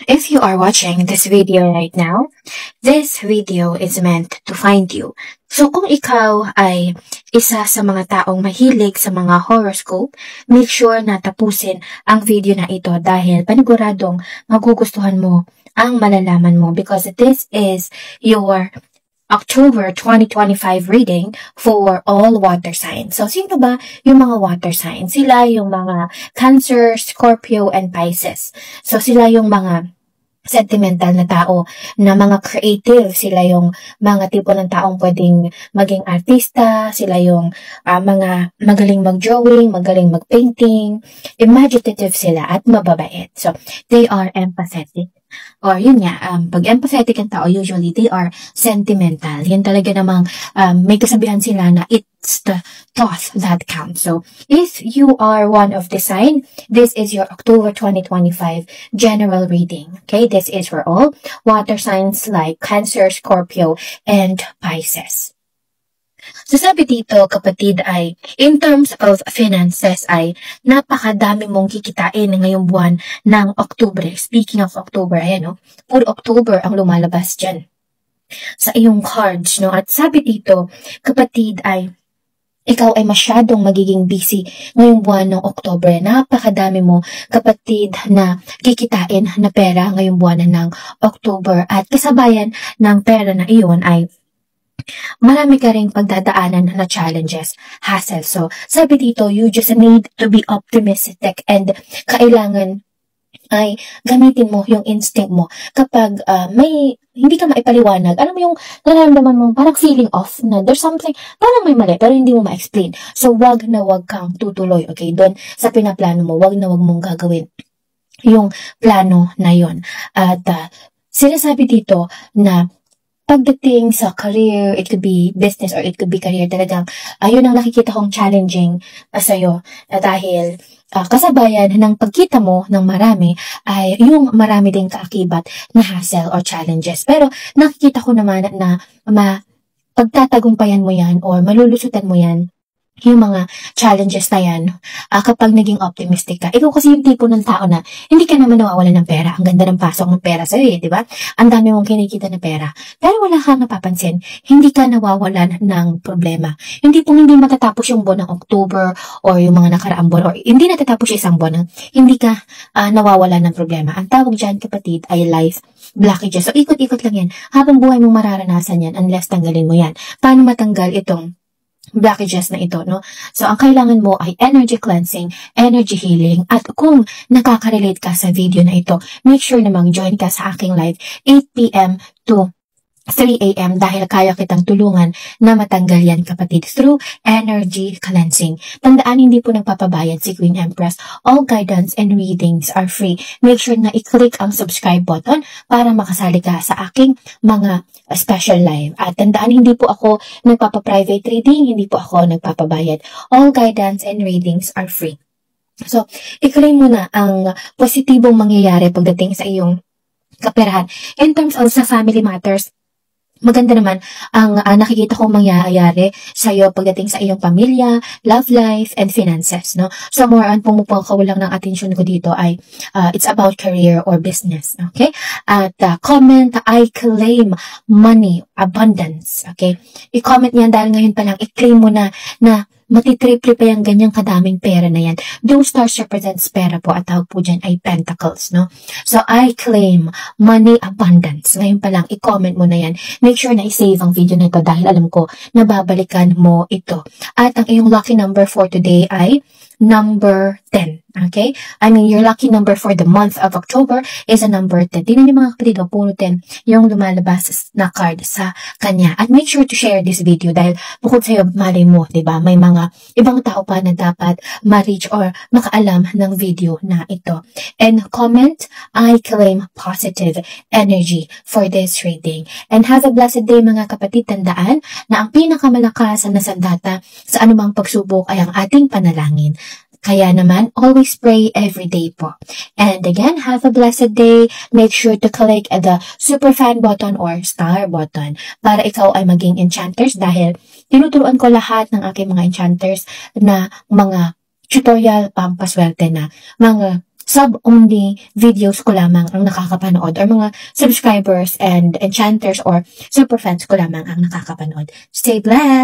If you are watching this video right now, this video is meant to find you. So kung ikaw ay isa sa mga taong mahilig sa mga horoscope, make sure na tapusin ang video na ito dahil paniguradong magugustuhan mo ang malalaman mo because this is your October 2025 reading for all water signs. So, sino ba yung mga water signs? Sila yung mga Cancer, Scorpio, and Pisces. So, sila yung mga sentimental na tao, na mga creative, sila yung mga tipo ng taong pwedeng maging artista, sila yung mga magaling mag-drawing, magaling mag-painting, imaginative sila at mababait. So, they are empathetic. Or yun nga, pag empathetic ang tao, usually they are sentimental. Yan talaga namang may kasabihan sila na it's the thought that counts. So, if you are one of the sign, this is your October 2025 general reading. Okay, this is for all water signs like Cancer, Scorpio, and Pisces. So sabi dito kapatid ay, in terms of finances ay napakadami mong kikitain ngayong buwan ng Oktubre. Speaking of October, ayan o, puro October ang lumalabas dyan sa iyong cards, no? At sabi dito kapatid ay, ikaw ay masyadong magiging busy ngayong buwan ng Oktubre. Napakadami mo kapatid na kikitain na pera ngayong buwan ng October at kasabayan ng pera na iyon ay marami ka ring pagdadaanan na challenges, hassle. So, sabi dito, you just need to be optimistic and kailangan ay gamitin mo yung instinct mo kapag may hindi ka maipaliwanag. Alam mo yung nararamdaman mo, parang feeling off na there's something, parang may mali, pero hindi mo ma-explain. So, wag na wag kang tutuloy, okay? Doon sa pinaplano mo, wag na wag mong gagawin yung plano na yon. At sinasabi dito na pagdating sa career, it could be business or it could be career, talagang ayun ang nakikita kong challenging sa'yo dahil kasabayan ng pagkita mo ng marami ay yung marami ding kaakibat na hassle or challenges. Pero nakikita ko naman na pagtatagumpayan mo yan or malulusutan mo yan yung mga challenges na yan kapag naging optimistic ka. Ikaw kasi yung tipo ng tao na hindi ka naman nawawalan ng pera. Ang ganda ng pasok ng pera sa'yo di ba? Ang dami mong kinikita na pera. Pero wala kang napapansin, hindi ka nawawalan ng problema. Hindi pong hindi matatapos yung buwan ng October or yung mga nakaraang buwan or hindi natatapos yung isang buwan hindi ka nawawalan ng problema. Ang tawag dyan kapatid ay life blockages. So ikot-ikot lang yan. Habang buhay mong mararanasan yan unless tanggalin mo yan. Paano matanggal itong blockages na ito, no? So, ang kailangan mo ay energy cleansing, energy healing, at kung nakaka-relate ka sa video na ito, make sure na mag-join ka sa aking live 8 p.m. to 3 a.m. dahil kaya kitang tulungan na matanggal yan kapatid through energy cleansing. Tandaan, hindi po nagpapabayad si Queen Empress. All guidance and readings are free. Make sure na i-click ang subscribe button para makasali ka sa aking mga special live. At tandaan, hindi po ako nagpapa-private reading, hindi po ako nagpapabayad. All guidance and readings are free. So, i-claim mo na ang positibong mangyayari pagdating sa iyong kaperahan. In terms of sa family matters, maganda naman ang nakikita kong mangyayari sa iyo pagdating sa iyong pamilya, love life, and finances, no? So, more on pumupukaw lang ng atensyon ko dito ay it's about career or business, okay? At comment, I claim money, abundance, okay? I-comment niyan dahil ngayon pa lang, i-claim mo na matitriple pa yung ganyang kadaming pera na yan. Those stars represents pera po at tawag po dyan ay pentacles, no? So, I claim money abundance. Ngayon pa lang, i-comment mo na yan. Make sure na i-save ang video na ito dahil alam ko na babalikan mo ito. At ang iyong lucky number for today ay number 10. Okay? I mean, your lucky number for the month of October is a number 10. Tingnan niyo mga kapatid, puro 10 yung lumalabas na card sa kanya. And make sure to share this video dahil bukod sa'yo, malay mo, diba? May mga ibang tao pa na dapat ma-reach or makaalam ng video na ito. And comment, I claim positive energy for this reading. And have a blessed day mga kapatid. Tandaan na ang pinakamalakas na sandata sa anumang pagsubok ay ang ating panalangin. Kaya naman, always pray every day po. And again, have a blessed day. Make sure to click the super fan button or star button para ikaw ay maging enchanters dahil tinuturuan ko lahat ng aking mga enchanters na mga tutorial pampaswerte na mga sub-only videos ko lamang ang nakakapanood or mga subscribers and enchanters or super fans ko lamang ang nakakapanood. Stay blessed!